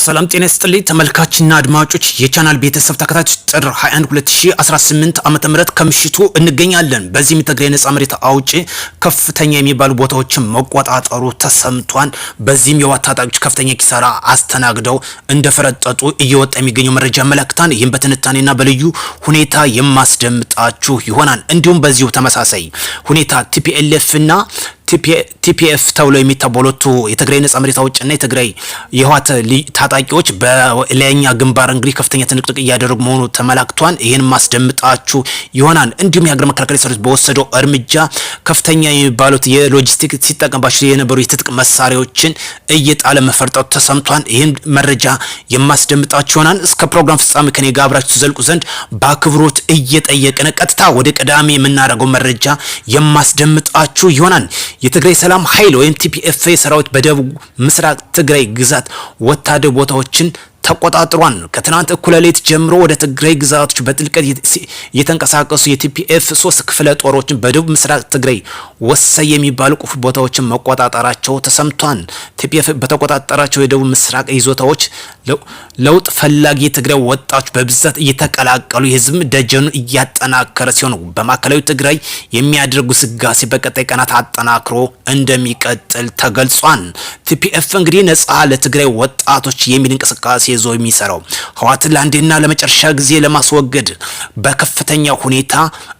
ሰላም ጤና ይስጥልኝ ተመልካችና አድማጮች የቻናል ቤተሰብ ተከታታዮች ጥር 21 2018 ዓመተ ምህረት ከምሽቱ እንገኛለን። በዚህ የትግራይ ነጻ መሬት አውጪ ከፍተኛ የሚባሉ ቦታዎችን መቆጣጠሩ ተሰምቷል። በዚህም የህወሓት ታጣቂዎች ከፍተኛ ኪሳራ አስተናግደው እንደፈረጠጡ እየወጣ የሚገኘው መረጃ ያመለክታል። ይህም በትንታኔና በልዩ ሁኔታ የማስደምጣችሁ ይሆናል። እንዲሁም በዚሁ ተመሳሳይ ሁኔታ ቲፒኤልኤፍና ቲፒኤፍ ተብሎ የሚታበሉት የትግራይ ነጻ መሬት አውጪና የትግራይ የህወሓት ታጣቂዎች በላይኛ ግንባር እንግዲህ ከፍተኛ ትንቅንቅ እያደረጉ መሆኑ ተመላክቷል። ይህን ማስደምጣችሁ ይሆናል። እንዲሁም የሀገር መከላከያ ሰራዊት በወሰደው እርምጃ ከፍተኛ የሚባሉት የሎጂስቲክ ሲጠቀምባቸው የነበሩ የትጥቅ መሳሪያዎችን እየጣለ መፈርጠጡ ተሰምቷል። ይህን መረጃ የማስደምጣችሁ ይሆናል። እስከ ፕሮግራም ፍጻሜ ከኔ ጋር አብራችሁ ትዘልቁ ዘንድ በአክብሮት እየጠየቅን ቀጥታ ወደ ቀዳሚ የምናደርገው መረጃ የማስደምጣችሁ ይሆናል። የትግራይ ሰላም ኃይል ወይም ቲፒኤፍ ሰራዊት በደቡብ ምስራቅ ትግራይ ግዛት ወታደር ቦታዎችን ተቆጣጥሯል። ከትናንት እኩለ ሌሊት ጀምሮ ወደ ትግራይ ግዛቶች በጥልቀት የተንቀሳቀሱ የቲፒኤፍ 3 ክፍለ ጦሮችን በደቡብ ምስራቅ ትግራይ ወሳኝ የሚባሉ ቁልፍ ቦታዎችን መቆጣጠራቸው ተሰምቷል። ቲፒኤፍ በተቆጣጠራቸው የደቡብ ምስራቅ ይዞታዎች ለውጥ ፈላጊ የትግራይ ወጣቶች በብዛት እየተቀላቀሉ የህዝብ ደጀኑ እያጠናከረ ሲሆን በማዕከላዊ ትግራይ የሚያደርጉ ስጋሴ በቀጣይ ቀናት አጠናክሮ እንደሚቀጥል ተገልጿል። ቲፒኤፍ እንግዲህ ነጻ ለትግራይ ወጣቶች የሚል እንቅስቃሴ ይዞ የሚሰራው ህወሓትን ለአንዴና ለመጨረሻ ጊዜ ለማስወገድ በከፍተኛ ሁኔታ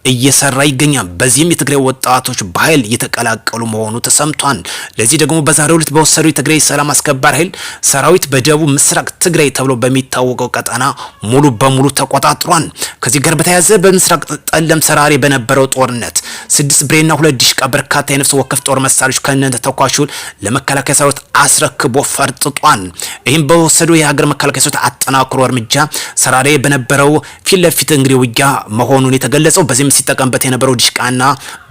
እየሰራ ይገኛል። በዚህም የትግራይ ወጣቶች በኃይል እየተቀላቀሉ መሆኑ ተሰምቷል። ለዚህ ደግሞ በዛሬው ዕለት በወሰደው የትግራይ ሰላም አስከባሪ ኃይል ሰራዊት በደቡብ ምስራቅ ትግራይ ተብሎ በሚታወቀው ቀጠና ሙሉ በሙሉ ተቆጣጥሯል። ከዚህ ጋር በተያያዘ በምስራቅ ጠለም ሰራሪ በነበረው ጦርነት 6 ብሬና 2 ዲሽቃ በርካታ የነፍስ ወከፍ ጦር መሳሪያዎች ከነንተ ተኳሹን ለመከላከያ ሰራዊት አስረክቦ ፈርጥጧል። ይህም በወሰደው የሀገር መከላከያ ሰራዊት አጠናክሮ እርምጃ ሰራሪ በነበረው ፊት ለፊት እንግዲህ ውጊያ መሆኑን የተገለጸው በዚህም ሲጠቀምበት የነበረው ዲሽቃና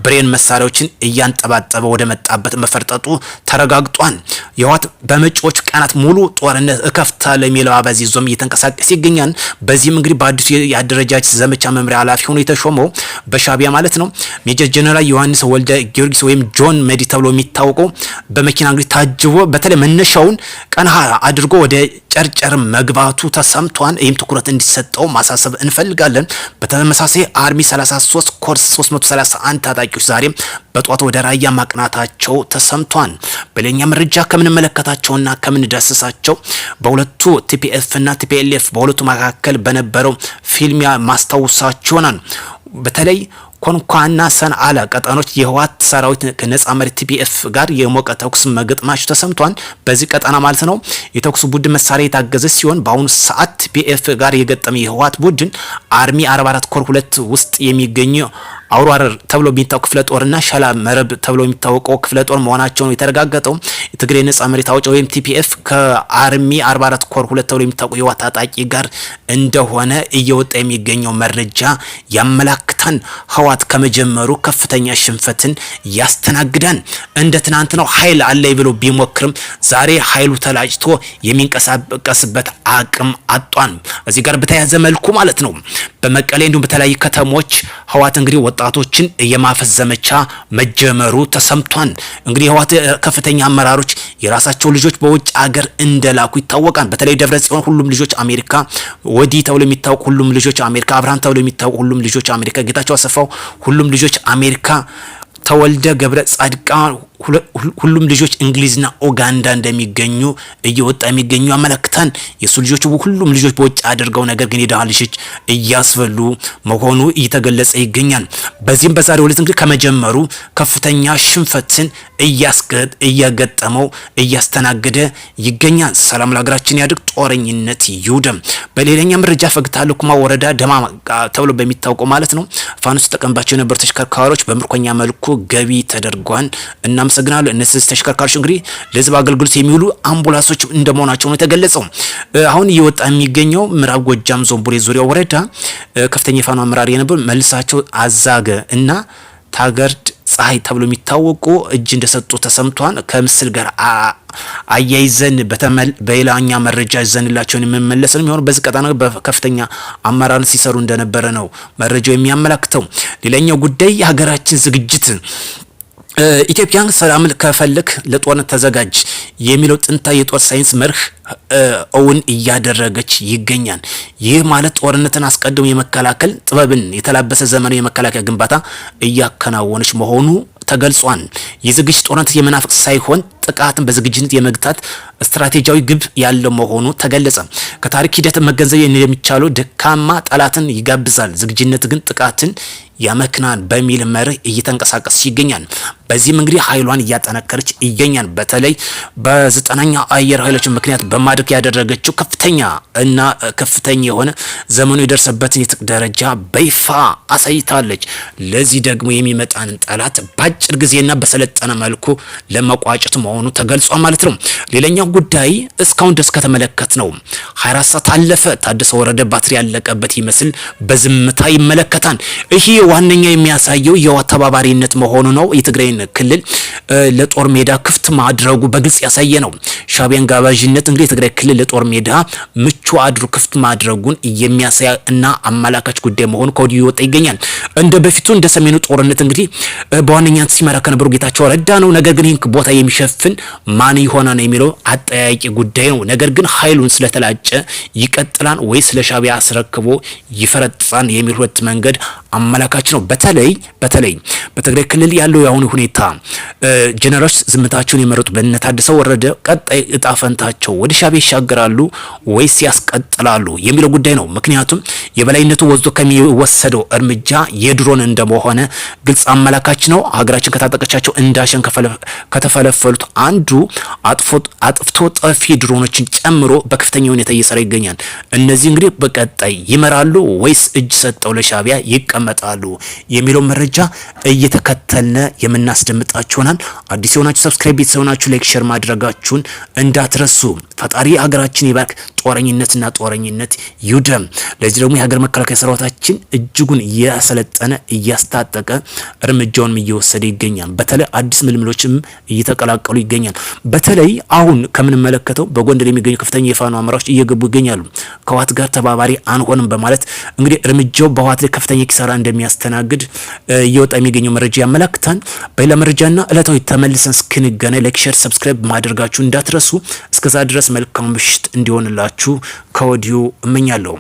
ብሬን መሳሪያዎችን እያንጠባጠበ ወደ መጣበት መፈርጠጡ ተረጋግጧል። የህወሓት በመጪዎች ቀናት ሙሉ ጦርነት እከፍታለሁ የሚለው አባዜ ይዞም እየተንቀሳቀሰ ይገኛል። በዚህም እንግዲህ በአዲሱ የአደረጃጀት ዘመቻ መምሪያ ኃላፊ ሆኖ የተሾመው በሻቢያ ማለት ነው ሜጀር ጀነራል ዮሐንስ ወልደ ጊዮርጊስ ወይም ጆን ሜዲ ተብሎ የሚታወቀው በመኪና እንግዲህ ታጅቦ በተለይ መነሻውን ቀና አድርጎ ወደ ጨርጨር መግባቱ ተሰምቷል። ይህም ትኩረት እንዲሰጠው ማሳሰብ እንፈልጋለን። በተመሳሳይ አርሚ 33 ኮርስ 331 ታጣቂዎች ዛሬም በጧት ወደ ራያ ማቅናታቸው ተሰምቷል። በሌላ መረጃ ከምንመለከታቸውና ከምንዳስሳቸው በሁለቱ ቲፒኤፍ እና ቲፒኤልኤፍ በሁለቱ መካከል በነበረው ፊልሚያ ማስታወሳቸውናል። በተለይ ኮንኳና ሰንዓላ ቀጠኖች የህወሓት ሰራዊት ከነጻ መሬት ቲፒኤፍ ጋር የሞቀ ተኩስ መገጥማቸው ተሰምቷል። በዚህ ቀጠና ማለት ነው የተኩስ ቡድን መሳሪያ የታገዘ ሲሆን በአሁኑ ሰዓት ቲፒኤፍ ጋር የገጠመ የህወሓት ቡድን አርሚ 44 ኮር 2 ውስጥ የሚገኙ አውራር ተብሎ የሚታወቀው ክፍለ ጦርና ሻላ መረብ ተብሎ የሚታወቀው ክፍለ ጦር መሆናቸው ነው የተረጋገጠው። የትግራይ ነጻ መሬት አውጪ ወይም ቲፒኤፍ ከአርሚ 44 ኮር 2 ተብሎ የሚታወቀው የህወሓት ታጣቂ ጋር እንደሆነ እየወጣ የሚገኘው መረጃ ያመላክታል። ህወሓት ከመጀመሩ ከፍተኛ ሽንፈትን ያስተናግዳል። እንደ ትናንት ነው ኃይል አለይ ብሎ ቢሞክርም ዛሬ ኃይሉ ተላጭቶ የሚንቀሳቀስበት አቅም አጧን። እዚህ ጋር በተያያዘ መልኩ ማለት ነው በመቀሌ እንዲሁም በተለያዩ ከተሞች ህወሓት እንግዲህ ወጣቶችን የማፈስ ዘመቻ መጀመሩ ተሰምቷል። እንግዲህ ህወሓት ከፍተኛ አመራሮች የራሳቸው ልጆች በውጭ ሀገር እንደላኩ ይታወቃል። በተለይ ደብረጽዮን ሁሉም ልጆች አሜሪካ፣ ወዲ ተብሎ የሚታወቁ ሁሉም ልጆች አሜሪካ፣ አብርሃም ተብሎ የሚታወቁ ሁሉም ልጆች አሜሪካ፣ ጌታቸው አሰፋው ሁሉም ልጆች አሜሪካ፣ ተወልደ ገብረ ጻድቃን ሁሉም ልጆች እንግሊዝና ኡጋንዳ እንደሚገኙ እየወጣ የሚገኙ አመለክተን የሱ ልጆች ሁሉም ልጆች በውጭ አድርገው ነገር ግን የደሃ ልጆች እያስበሉ መሆኑ እየተገለጸ ይገኛል። በዚህም በዛሬው ዕለት እንግዲህ ከመጀመሩ ከፍተኛ ሽንፈትን እያገጠመው እያስተናገደ ይገኛል። ሰላም ለሀገራችን ያድርግ፣ ጦረኝነት ይውደም። በሌላኛ መረጃ ፈግታ ለኩማ ወረዳ ደማ ተብሎ በሚታወቀው ማለት ነው ፋኖስ ተጠቀምባቸው የነበሩ ተሽከርካሪዎች በምርኮኛ መልኩ ገቢ ተደርጓል። እናመሰግናለን። እነዚህ ተሽከርካሪዎች እንግዲህ ለህዝብ አገልግሎት የሚውሉ አምቡላንሶች እንደመሆናቸው ነው የተገለጸው። አሁን እየወጣ የሚገኘው ምዕራብ ጎጃም ዞን ቡሬ ዙሪያ ወረዳ ከፍተኛ የፋኖ አመራር የነበሩ መልሳቸው አዛገ እና ታገርድ ፀሐይ ተብሎ የሚታወቁ እጅ እንደሰጡ ተሰምቷል። ከምስል ጋር አያይዘን በሌላኛ መረጃ ይዘንላቸውን የምንመለስ ነው የሚሆነው። በዚህ ቀጠና በከፍተኛ አመራር ሲሰሩ እንደነበረ ነው መረጃው የሚያመላክተው። ሌላኛው ጉዳይ የሀገራችን ዝግጅት ኢትዮጵያን ሰላም ከፈልክ ለጦርነት ተዘጋጅ የሚለው ጥንታዊ የጦር ሳይንስ መርህ እውን እያደረገች ይገኛል። ይህ ማለት ጦርነትን አስቀድሞ የመከላከል ጥበብን የተላበሰ ዘመናዊ የመከላከያ ግንባታ እያከናወነች መሆኑ ተገልጿል። የዝግጅት ጦርነት የመናፍቅ ሳይሆን ጥቃትን በዝግጅት የመግታት ስትራቴጂያዊ ግብ ያለው መሆኑ ተገለጸ። ከታሪክ ሂደት መገንዘብ የሚቻለው ደካማ ጠላትን ይጋብዛል፣ ዝግጅነት ግን ጥቃትን ያመክናል በሚል መርህ እየተንቀሳቀሰች ይገኛል። በዚህም እንግዲህ ኃይሏን እያጠነከረች ይገኛል። በተለይ በ9ኛ አየር ኃይሎች ምክንያት በማድረግ ያደረገችው ከፍተኛ የሆነ ዘመኑ የደረሰበትን የጥቅ ደረጃ በይፋ አሳይታለች። ለዚህ ደግሞ የሚመጣንን ጠላት በአጭር ጊዜና በሰለጠነ መልኩ ለመቋጨት መሆኑ ተገልጿል ማለት ነው። ሌላኛው ጉዳይ እስካሁን ድረስ ከተመለከት ነው 24 ሰዓት አለፈ። ታደሰ ወረደ ባትሪ ያለቀበት ይመስል በዝምታ ይመለከታል። ይሄ ዋነኛ የሚያሳየው የተባባሪነት መሆኑ ነው። የትግራይን ክልል ለጦር ሜዳ ክፍት ማድረጉ በግልጽ ያሳየ ነው። ሻዕቢያን ጋባዥነት እንግዲህ የትግራይ ክልል ለጦር ሜዳ ምቹ አድሩ ክፍት ማድረጉን የሚያሳይ እና አመላካች ጉዳይ መሆኑ ከወዲሁ ይወጣ ይገኛል። እንደ በፊቱ እንደ ሰሜኑ ጦርነት እንግዲህ በዋነኛነት ሲመራ ከነበሩ ጌታቸው ረዳ ነው። ነገር ግን ይህን ቦታ የሚሸፍን ማን ይሆናል የሚለው አጠያቂ ጉዳይ ነው። ነገር ግን ኃይሉን ስለተላጨ ይቀጥላል ወይስ ለሻዕቢያ አስረክቦ ይፈረጥጣል የሚል ሁለት መንገድ አመላካች ነው። በተለይ በትግራይ ክልል ያለው የአሁኑ ሁኔታ ጀነራሎች ዝምታቸውን የመረጡ በእነ ታደሰ ወረደ ቀጣይ እጣ ፈንታቸው ወደ ሻዕቢያ ይሻገራሉ ወይስ ያስቀጥላሉ የሚለው ጉዳይ ነው። ምክንያቱም የበላይነቱ ወስዶ ከሚወሰደው እርምጃ የድሮን እንደመሆነ ግልጽ አመላካች ነው። ሀገራችን ከታጠቀቻቸው እንዳሸን ከተፈለፈሉት አንዱ አጥፍቶ ጠፊ ድሮኖችን ጨምሮ በከፍተኛ ሁኔታ እየሰራ ይገኛል። እነዚህ እንግዲህ በቀጣይ ይመራሉ ወይስ እጅ ሰጠው ለሻዕቢያ ይቀመጣሉ የሚለው መረጃ እየተከተልነ የምናስደምጣችሁናል። አዲስ የሆናችሁ ሰብስክራይብ፣ ቤተሰብ ሆናችሁ ላይክ፣ ሼር ማድረጋችሁን እንዳትረሱ። ፈጣሪ ሀገራችን ይባርክ። ጦረኝነት ይውደም። ለዚህ ደግሞ የሀገር መከላከያ ሰራዊታችን እጅጉን እያሰለጠነ እያስታጠቀ እርምጃውን እየወሰደ ይገኛል። በተለይ አዲስ ምልምሎችም እየተቀላቀሉ ይገኛል። በተለይ አሁን ከምንመለከተው በጎንደር የሚገኙ ከፍተኛ የፋኖ አመራሮች እየገቡ ይገኛሉ። ከህወሓት ጋር ተባባሪ አንሆንም በማለት እንግዲህ እርምጃው በህወሓት ላይ ከፍተኛ ኪሳራ እንደሚያስተናግድ እየወጣ የሚገኘው መረጃ ያመላክታል። በሌላ መረጃና እለታዊ ተመልሰን እስክንገናኝ ላይክ፣ ሼር፣ ሰብስክራይብ ማድረጋችሁ እንዳትረሱ። እስከዛ ድረስ መልካም ምሽት እንዲሆንላችሁ ከወዲሁ እመኛለሁ።